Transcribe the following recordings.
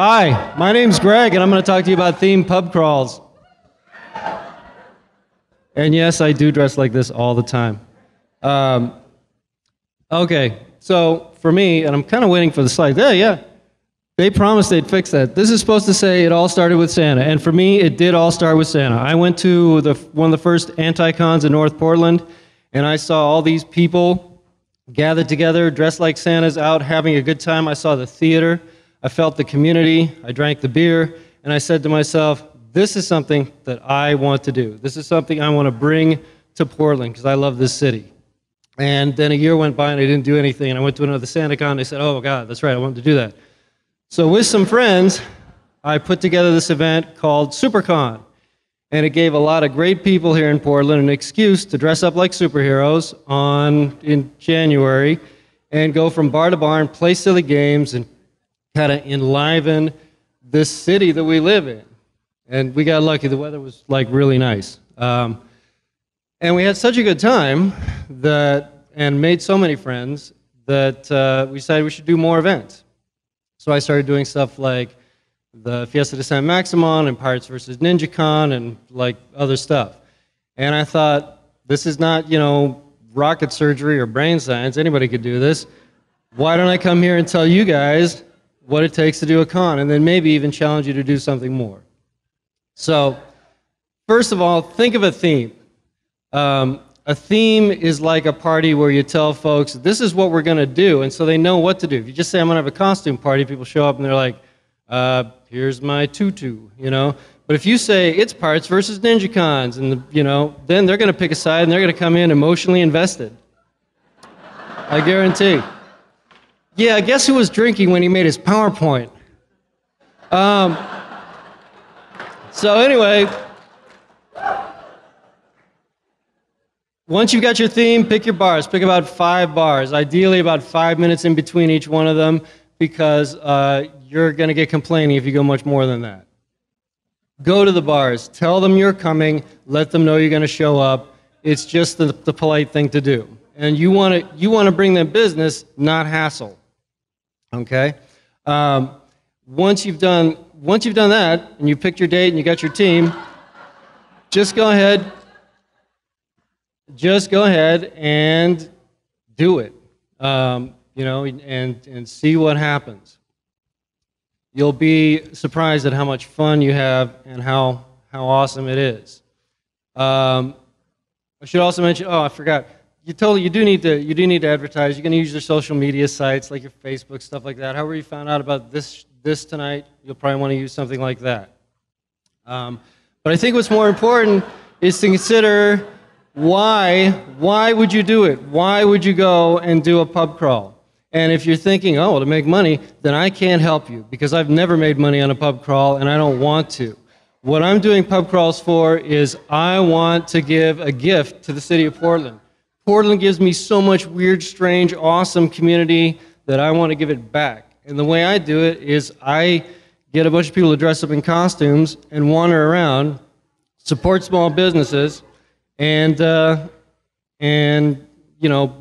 Hi, my name's Greg, and I'm going to talk to you about themed pub crawls. And yes, I do dress like this all the time. Okay, so for me, and I'm kind of waiting for the slide. Yeah. They promised they'd fix that. This is supposed to say it all started with Santa, and for me, it did all start with Santa. I went to one of the first anti-cons in North Portland, and I saw all these people gathered together, dressed like Santas, out having a good time. I saw the theater. I felt the community. I drank the beer, and I said to myself, this is something that I want to do. This is something I want to bring to Portland because I love this city. And then a year went by, and I didn't do anything, and I went to another SantaCon, and I said, oh, God, that's right, I wanted to do that. So with some friends, I put together this event called SuperCon, and it gave a lot of great people here in Portland an excuse to dress up like superheroes in January and go from bar to bar and play silly games and kind of enliven this city that we live in. And we got lucky. The weather was like really nice. And we had such a good time and made so many friends that we decided we should do more events. So I started doing stuff like the Fiesta de San Maximon and Pirates vs. NinjaCon and like other stuff. And I thought, this is not, rocket surgery or brain science. Anybody could do this. Why don't I come here and tell you guys what it takes to do a con, and then maybe even challenge you to do something more. So, first of all, think of a theme. A theme is like a party where you tell folks, this is what we're going to do, and so they know what to do. If you just say, I'm going to have a costume party, people show up and they're like, here's my tutu, But if you say, it's Pirates versus NinjaCons, and then they're going to pick a side and they're going to come in emotionally invested. I guarantee. Yeah, guess who was drinking when he made his PowerPoint? So anyway, once you've got your theme, pick your bars. Pick about 5 bars, ideally about 5 minutes in between each one of them, because you're going to get complaining if you go much more than that. Go to the bars. Tell them you're coming. Let them know you're going to show up. It's just the polite thing to do. And you want to bring them business, not hassle. Okay? Once you've done that, and you picked your date and you got your team, just go ahead and do it, and see what happens. You'll be surprised at how much fun you have and how awesome it is. I should also mention, I forgot. You do need to advertise. You're going to use your social media sites like your Facebook, stuff like that. However you found out about this tonight, you'll probably want to use something like that. But I think what's more important is to consider why would you do it? Why would you go and do a pub crawl? And if you're thinking, to make money, then I can't help you because I've never made money on a pub crawl and I don't want to. What I'm doing pub crawls for is I want to give a gift to the city of Portland. Portland gives me so much weird, strange, awesome community that I want to give it back. And the way I do it is I get a bunch of people to dress up in costumes and wander around, support small businesses, and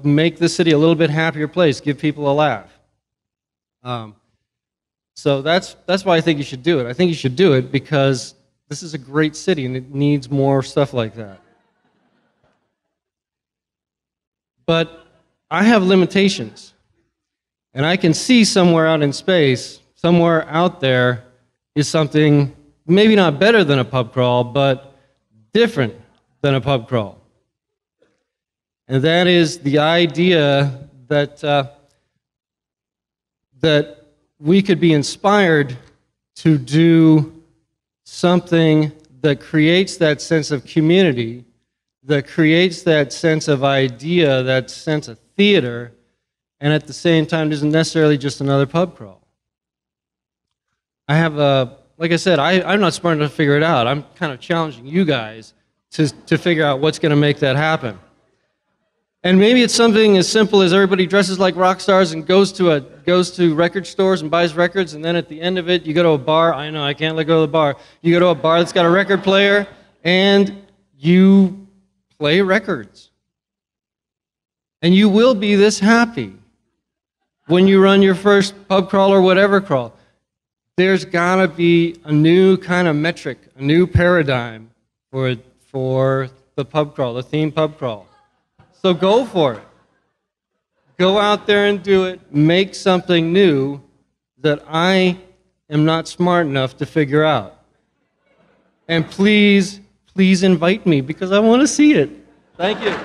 make the city a little bit happier place, give people a laugh. So that's why I think you should do it. I think you should do it because this is a great city and it needs more stuff like that. But I have limitations. And I can see somewhere out in space, somewhere out there is something maybe not better than a pub crawl, but different than a pub crawl. And that is the idea that we could be inspired to do something that creates that sense of community, that creates that sense of idea, that sense of theater, and at the same time isn't necessarily just another pub crawl. Like I said, I'm not smart enough to figure it out. I'm kind of challenging you guys to figure out what's going to make that happen. And maybe it's something as simple as everybody dresses like rock stars and goes to record stores and buys records, and then at the end of it, you go to a bar. I know, I can't let go of the bar. You go to a bar that's got a record player, and you play records. And you will be this happy when you run your first pub crawl or whatever crawl. there's gotta be a new kind of metric, a new paradigm for the pub crawl, the theme pub crawl. So go for it. Go out there and do it. Make something new that I am not smart enough to figure out. And please, please invite me because I want to see it. Thank you.